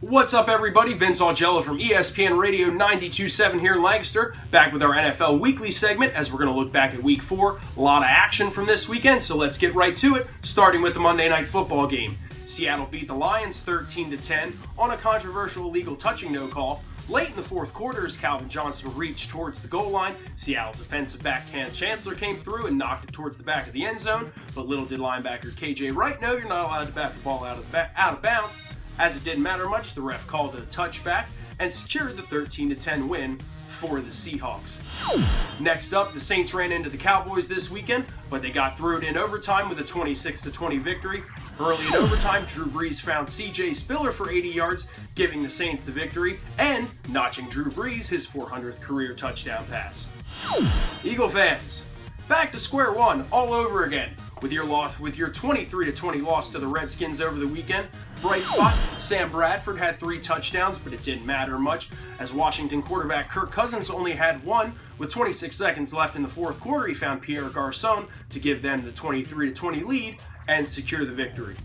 What's up, everybody? Vince Augello from ESPN Radio 92.7 here in Lancaster, back with our NFL Weekly segment as we're going to look back at Week 4. A lot of action from this weekend, so let's get right to it, starting with the Monday Night Football game. Seattle beat the Lions 13-10 on a controversial illegal touching no call. Late in the fourth quarter, as Calvin Johnson reached towards the goal line, Seattle defensive back Cam Chancellor came through and knocked it towards the back of the end zone, but little did linebacker KJ Wright know you're not allowed to bat the ball out of bounds. As it didn't matter much, the ref called it a touchback and secured the 13-10 win for the Seahawks. Next up, the Saints ran into the Cowboys this weekend, but they got through it in overtime with a 26-20 victory. Early in overtime, Drew Brees found C.J. Spiller for 80 yards, giving the Saints the victory and notching Drew Brees his 400th career touchdown pass. Eagle fans, back to square one all over again. With your 23-20 loss to the Redskins over the weekend, bright spot, Sam Bradford had 3 touchdowns, but it didn't matter much, as Washington quarterback Kirk Cousins only had 1. With 26 seconds left in the fourth quarter, he found Pierre Garçon to give them the 23-20 lead and secure the victory.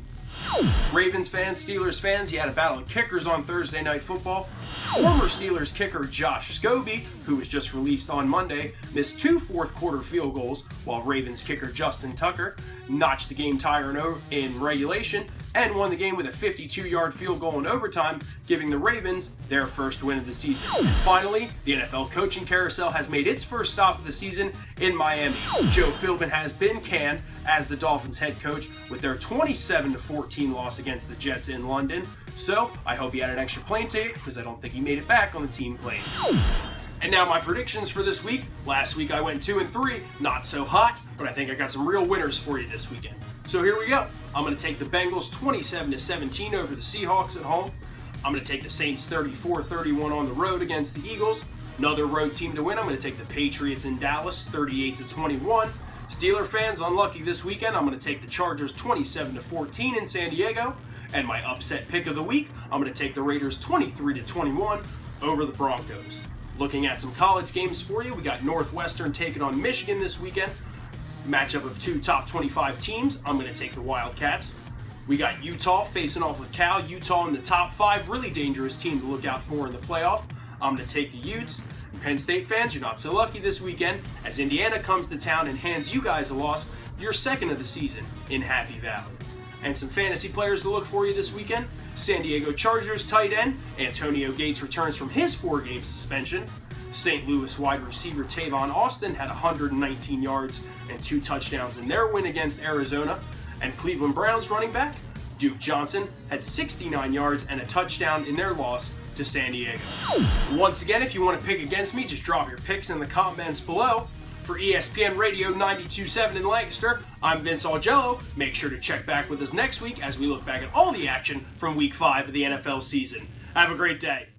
Ravens fans, Steelers fans, you had a battle of kickers on Thursday Night Football. Former Steelers kicker Josh Scobee, who was just released on Monday, missed 2 fourth-quarter field goals, while Ravens kicker Justin Tucker notched the game tire in regulation and won the game with a 52-yard field goal in overtime, giving the Ravens their first win of the season. And finally, the NFL coaching carousel has made its first stop of the season in Miami. Joe Philbin has been canned as the Dolphins head coach with their 27-14 loss against the Jets in London. So, I hope he had an extra plane ticket, because I don't think he made it back on the team plane. And now my predictions for this week. Last week I went 2-3, not so hot, but I think I got some real winners for you this weekend. So here we go. I'm going to take the Bengals 27-17 over the Seahawks at home. I'm going to take the Saints 34-31 on the road against the Eagles. Another road team to win. I'm going to take the Patriots in Dallas 38-21. Steeler fans, unlucky this weekend. I'm going to take the Chargers 27-14 in San Diego. And my upset pick of the week, I'm going to take the Raiders 23-21 over the Broncos. Looking at some college games for you, we got Northwestern taking on Michigan this weekend. Matchup of 2 top 25 teams. I'm going to take the Wildcats. We got Utah facing off with Cal. Utah in the top 5, really dangerous team to look out for in the playoff. I'm going to take the Utes. Penn State fans, you're not so lucky this weekend, as Indiana comes to town and hands you guys a loss, your second of the season in Happy Valley. And some fantasy players to look for you this weekend. San Diego Chargers tight end Antonio Gates returns from his 4-game suspension. St. Louis wide receiver Tavon Austin had 119 yards and 2 touchdowns in their win against Arizona. And Cleveland Browns running back Duke Johnson had 69 yards and a touchdown in their loss to San Diego. Once again, if you want to pick against me, just drop your picks in the comments below. For ESPN Radio 92.7 in Lancaster, I'm Vince Augello. Make sure to check back with us next week as we look back at all the action from Week 5 of the NFL season. Have a great day.